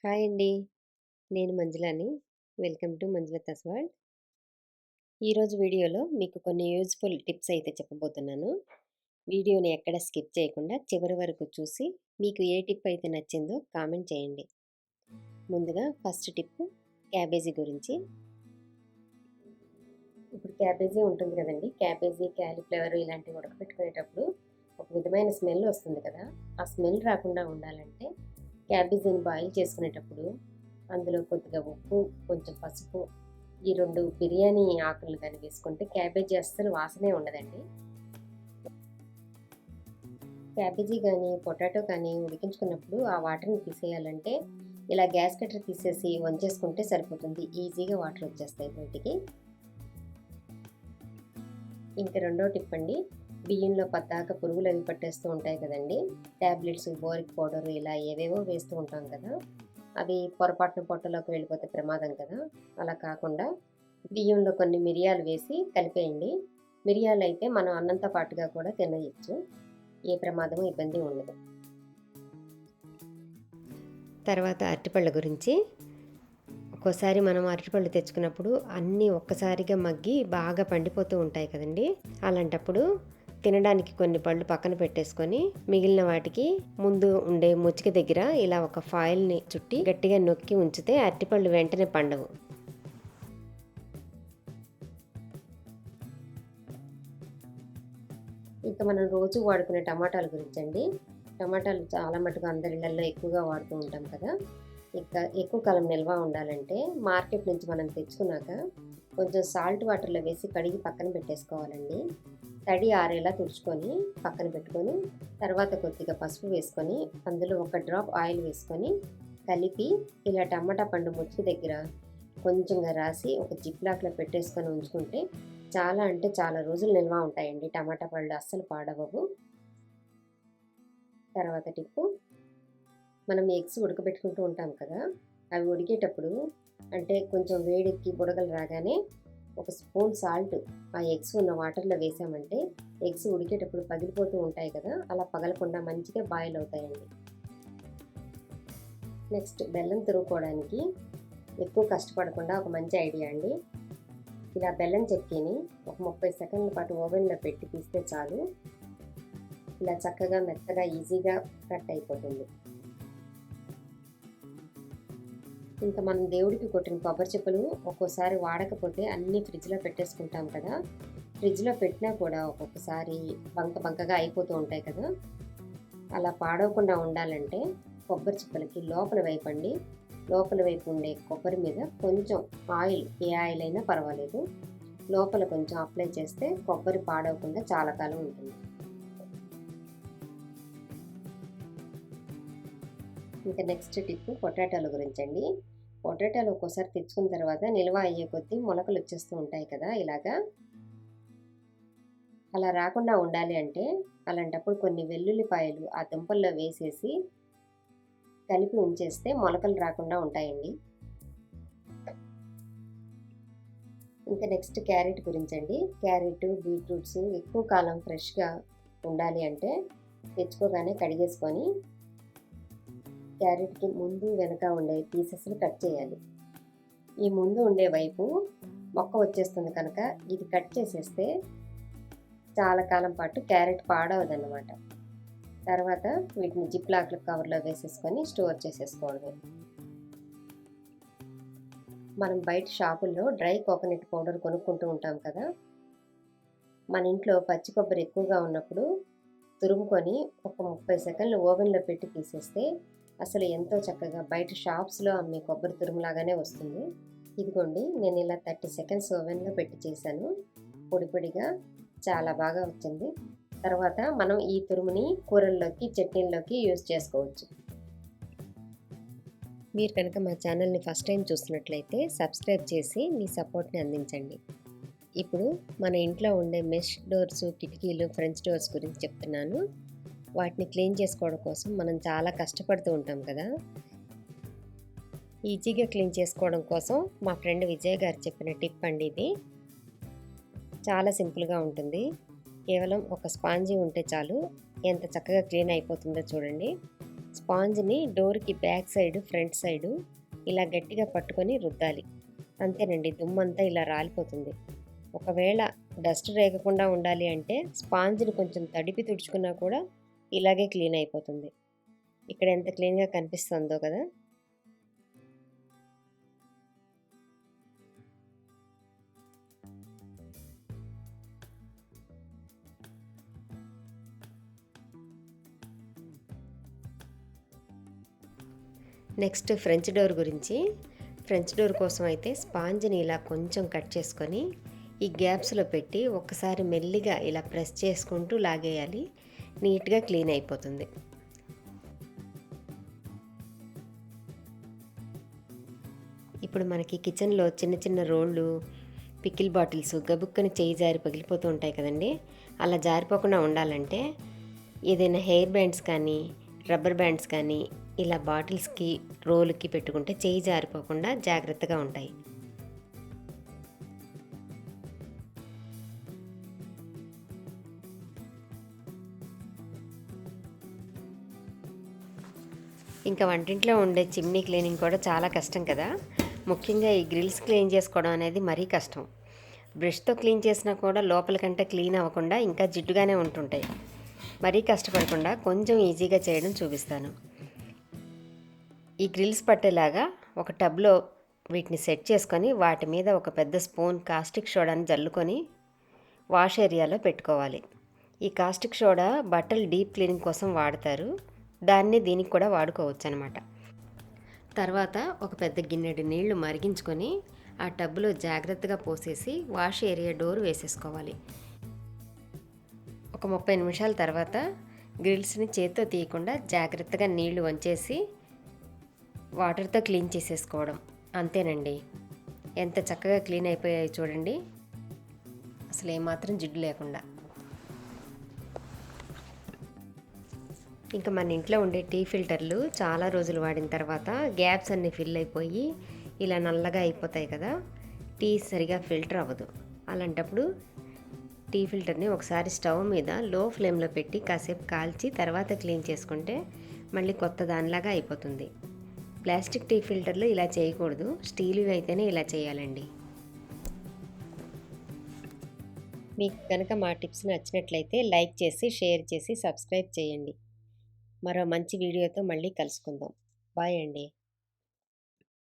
Hi అండి. నేను మంజులాని. Welcome to Manjulatha's world. ఈరోజు వీడియోలో మీకు కొన్ని యూజ్‌ఫుల్ టిప్స్ అయితే చెప్పబోతున్నాను. వీడియోని ఎక్కడ స్కిప్ చేయకుండా చివరి వరకు చూసి మీకు ఏ టిప్ అయితే నచ్చిందో కామెంట్ చేయండి. ముందుగా ఫస్ట్ టిప్ క్యాబేజీ గురించి. ఇప్పుడు క్యాబేజీ ఉంటుంది కదండీ! క్యాబేజీ, కాలీఫ్లవర్ ఇలాంటివి ఉడకబెట్టుకునేటప్పుడు ఒక విధమైన స్మెల్ వస్తుంది కదా! ఆ స్మెల్ రాకుండా ఉండాలంటే క్యాబేజీని బాయిల్ చేసుకునేటప్పుడు అందులో కొద్దిగా ఉప్పు, కొంచెం పసుపు, ఈ 2 బిర్యానీ ఆకులు గాని వేసుకుంటే క్యాబేజీ అస్సలు వాసనే ఉండదండి. క్యాబేజీ గానీ, పొటాటో కానీ ఉడికించుకున్నప్పుడు ఆ వాటర్‌ని తీసేయాలంటే ఇలా గ్యాస్ కట్టర్ తీసేసి వంచేసుకుంటే సరిపోతుంది. ఈజీగా వాటర్ వచ్చేస్తాయి బయటికి. ఇంక రెండో టిప్ అండి. బియ్యంలో పద్దాక పురుగులవి పట్టేస్తూ ఉంటాయి కదండీ! టాబ్లెట్స్, బోరిక్ పౌడర్ ఇలా ఏవేవో వేస్తూ ఉంటాం కదా! అవి పొరపాటున పొట్టలోకి వెళ్ళిపోతే ప్రమాదం కదా! అలా కాకుండా బియ్యంలో కొన్ని మిరియాలు వేసి కలిపేయండి. మిరియాలైతే మనం అన్నంతో పాటుగా కూడా తినేయొచ్చు. ఏ ప్రమాదము, ఇబ్బంది ఉండదు. తర్వాత అరటిపళ్ళ గురించి. ఒక్కోసారి మనం అరటిపళ్ళు తెచ్చుకున్నప్పుడు అన్నీ ఒక్కసారిగా మగ్గి బాగా పండిపోతూ ఉంటాయి కదండీ! అలాంటప్పుడు తినడానికి కొన్ని పళ్ళు పక్కన పెట్టేసుకొని మిగిలిన వాటికి ముందు ఉండే ముచ్చిక దగ్గర ఇలా ఒక ఫాయిల్‌ని చుట్టి గట్టిగా నొక్కి ఉంచితే అరటిపళ్ళు వెంటనే పండవు. ఇంకా మనం రోజు వాడుకునే టమాటాల గురించండి. టమాటాలు చాలా మటుకు అందరి ఇళ్లల్లో ఎక్కువగా వాడుతూ ఉంటాం కదా! ఇంకా ఎక్కువ కాలం నిల్వ ఉండాలంటే మార్కెట్ నుంచి మనం తెచ్చుకున్నాక కొంచెం సాల్ట్ వాటర్‌లో వేసి కడిగి పక్కన పెట్టేసుకోవాలండి. తడి ఆరేలా తుడుచుకొని పక్కన పెట్టుకొని, తర్వాత కొద్దిగా పసుపు వేసుకొని, అందులో ఒక డ్రాప్ ఆయిల్ వేసుకొని కలిపి ఇలా టమాటా పండు ముచ్చి దగ్గర కొంచెంగా రాసి ఒక జిప్‌లాక్‌లో పెట్టేసుకొని ఉంచుకుంటే చాలా అంటే చాలా రోజులు నిల్వ ఉంటాయండి. టమాటా పళ్ళు అస్సలు పాడవవు. తర్వాత టిప్పు, మనం ఎగ్స్ ఉడకబెట్టుకుంటూ ఉంటాం కదా! అవి ఉడికేటప్పుడు అంటే కొంచెం వేడెక్కి బుడగలు రాగానే ఒక స్పూన్ సాల్ట్ ఆ ఎగ్స్ ఉన్న వాటర్‌లో వేసామంటే ఎగ్స్ ఉడికేటప్పుడు పగిలిపోతూ ఉంటాయి కదా! అలా పగలకుండా మంచిగా బాయిల్ అవుతాయండి. నెక్స్ట్ బెల్లం తురుముకోవడానికి ఎక్కువ కష్టపడకుండా ఒక మంచి ఐడియా అండి. ఇలా బెల్లం చెక్కీని ఒక 30 సెకండ్ల పాటు ఓవెన్‌లో పెట్టి తీస్తే చాలు. ఇలా చక్కగా మెత్తగా ఈజీగా కట్ అయిపోతుంది. ఇంకా మనం దేవుడికి కొట్టిన కొబ్బరి చిప్పలు ఒక్కోసారి వాడకపోతే అన్నీ ఫ్రిడ్జ్‌లో పెట్టేసుకుంటాం కదా! ఫ్రిడ్జ్‌లో పెట్టినా కూడా ఒక్కొక్కసారి బంకగా అయిపోతూ ఉంటాయి కదా! అలా పాడవకుండా ఉండాలంటే కొబ్బరి చిప్పలకి లోపల వైపండి, లోపల వైపు ఉండే కొబ్బరి మీద కొంచెం ఆయిల్, ఏ ఆయిల్ అయినా పర్వాలేదు, లోపల కొంచెం అప్లై చేస్తే కొబ్బరి పాడవకుండా చాలా కాలం ఉంటుంది. ఇంకా నెక్స్ట్ టిప్ పొటాటోల గురించండి. పొటాటోలు ఒక్కోసారి తెచ్చుకున్న తర్వాత నిల్వ అయ్యే కొద్దీ మొలకలు వచ్చేస్తూ ఉంటాయి కదా! ఇలాగా. అలా రాకుండా ఉండాలి అంటే అలాంటప్పుడు కొన్ని వెల్లుల్లిపాయలు ఆ దుంపల్లో వేసేసి కలిపి ఉంచేస్తే మొలకలు రాకుండా ఉంటాయండి. ఇంకా నెక్స్ట్ క్యారెట్ గురించండి. క్యారెట్, బీట్రూట్స్ ఎక్కువ కాలం ఫ్రెష్‌గా ఉండాలి అంటే తెచ్చుకోగానే కడిగేసుకొని క్యారెట్‌కి ముందు, వెనక ఉండే పీసెస్‌ని కట్ చేయాలి. ఈ ముందు ఉండే వైపు మొక్క వచ్చేస్తుంది కనుక ఇది కట్ చేసేస్తే చాలా కాలం పాటు క్యారెట్ పాడవదన్నమాట. తర్వాత వీటిని జిప్‌లాక్ కవర్‌లో వేసేసుకొని స్టోర్ చేసేసుకోవడమే. మనం బయట షాపుల్లో డ్రై కోకోనట్ పౌడర్ కొనుక్కుంటూ ఉంటాం కదా! మన ఇంట్లో పచ్చి కొబ్బరి ఎక్కువగా ఉన్నప్పుడు తురుముకొని ఒక 30 సెకన్లు ఓవెన్‌లో పెట్టి తీసేస్తే అసలు ఎంతో చక్కగా బయట షాప్స్‌లో అమ్మే కొబ్బరి తురుములాగానే వస్తుంది. ఇదిగోండి నేను ఇలా 30 సెకండ్స్ ఓవెన్‌లో పెట్టి చేశాను. పొడి పొడిగా చాలా బాగా వచ్చింది. తర్వాత మనం ఈ తురుముని కూరల్లోకి, చట్నీల్లోకి యూజ్ చేసుకోవచ్చు. మీరు కనుక మా ఛానల్‌ని ఫస్ట్ టైం చూస్తున్నట్లయితే సబ్స్క్రైబ్ చేసి మీ సపోర్ట్‌ని అందించండి. ఇప్పుడు మన ఇంట్లో ఉండే మెష్ డోర్స్, కిటికీలు, ఫ్రెంచ్ డోర్స్ గురించి చెప్తున్నాను. వాటిని క్లీన్ చేసుకోవడం కోసం మనం చాలా కష్టపడుతూ ఉంటాం కదా! ఈజీగా క్లీన్ చేసుకోవడం కోసం మా ఫ్రెండ్ విజయ్ గారు చెప్పిన టిప్ అండి ఇది. చాలా సింపుల్‌గా ఉంటుంది. కేవలం ఒక స్పాంజీ ఉంటే చాలు ఎంత చక్కగా క్లీన్ అయిపోతుందో చూడండి. స్పాంజ్ని డోర్కి బ్యాక్ సైడ్, ఫ్రంట్ సైడు ఇలా గట్టిగా పట్టుకొని రుద్దాలి. అంతేనండి, దుమ్మంతా ఇలా రాలిపోతుంది. ఒకవేళ డస్ట్ రేగకుండా ఉండాలి అంటే స్పాంజ్ని కొంచెం తడిపి తుడుచుకున్నా కూడా ఇలాగే క్లీన్ అయిపోతుంది. ఇక్కడ ఎంత క్లీన్గా కనిపిస్తుందో కదా. నెక్స్ట్ ఫ్రెంచ్ డోర్ గురించి. ఫ్రెంచ్ డోర్ కోసం అయితే స్పాంజ్ని ఇలా కొంచెం కట్ చేసుకొని ఈ గ్యాప్స్లో పెట్టి ఒక్కసారి మెల్లిగా ఇలా ప్రెస్ చేసుకుంటూ లాగేయాలి. నీట్గా క్లీన్ అయిపోతుంది. ఇప్పుడు మనకి కిచెన్లో చిన్న చిన్న రోళ్ళు, పికిల్ బాటిల్స్ గబుక్కని చేయి జారి పగిలిపోతూ ఉంటాయి కదండి. అలా జారిపోకుండా ఉండాలంటే ఏదైనా హెయిర్ బ్యాండ్స్ కానీ, రబ్బర్ బ్యాండ్స్ కానీ ఇలా బాటిల్స్కి, రోలుకి పెట్టుకుంటే చేయి జారిపోకుండా జాగ్రత్తగా ఉంటాయి. ఇంకా వంటింట్లో ఉండే చిమ్నీ క్లీనింగ్ కూడా చాలా కష్టం కదా. ముఖ్యంగా ఈ గ్రిల్స్ క్లీన్ చేసుకోవడం అనేది మరీ కష్టం. బ్రష్తో క్లీన్ చేసినా కూడా లోపల కంటే క్లీన్ అవ్వకుండా ఇంకా జిడ్డుగానే ఉంటుంటాయి. మరీ కష్టపడకుండా కొంచెం ఈజీగా చేయడం చూపిస్తాను. ఈ గ్రిల్స్ పట్టేలాగా ఒక టబ్లో వీటిని సెట్ చేసుకొని వాటి మీద ఒక పెద్ద స్పూన్ కాస్టిక్ సోడాని జల్లుకొని వాష్ ఏరియాలో పెట్టుకోవాలి. ఈ కాస్టిక్ సోడా బట్టలు డీప్ క్లీనింగ్ కోసం వాడతారు. దాన్ని దీనికి కూడా వాడుకోవచ్చు అనమాట. తర్వాత ఒక పెద్ద గిన్నెడు నీళ్లు మరిగించుకొని ఆ టబ్లో జాగ్రత్తగా పోసేసి వాష్ ఏరియా డోర్ వేసేసుకోవాలి. ఒక 30 నిమిషాల తర్వాత గ్రిల్స్ని చేత్తో తీయకుండా జాగ్రత్తగా నీళ్లు వంచేసి వాటర్తో క్లీన్ చేసేసుకోవడం. అంతేనండి, ఎంత చక్కగా క్లీన్ అయిపోయాయి చూడండి, అసలు ఏమాత్రం జిడ్డు లేకుండా. ఇంకా మన ఇంట్లో ఉండే టీ ఫిల్టర్లు చాలా రోజులు వాడిన తర్వాత గ్యాప్స్ అన్నీ ఫిల్ అయిపోయి ఇలా నల్లగా అయిపోతాయి కదా. టీ సరిగా ఫిల్టర్ అవ్వదు. అలాంటప్పుడు టీ ఫిల్టర్ని ఒకసారి స్టవ్ మీద లో ఫ్లేమ్లో పెట్టి కాసేపు కాల్చి తర్వాత క్లీన్ చేసుకుంటే మళ్ళీ కొత్త దానిలాగా అయిపోతుంది. ప్లాస్టిక్ టీ ఫిల్టర్లు ఇలా చేయకూడదు, స్టీల్వి అయితేనే ఇలా చేయాలండి. మీకు కనుక మా టిప్స్ నచ్చినట్లయితే లైక్ చేసి, షేర్ చేసి, సబ్స్క్రైబ్ చేయండి. మరో మంచి వీడియోతో మళ్ళీ కలుసుకుందాం. బాయ్ అండి.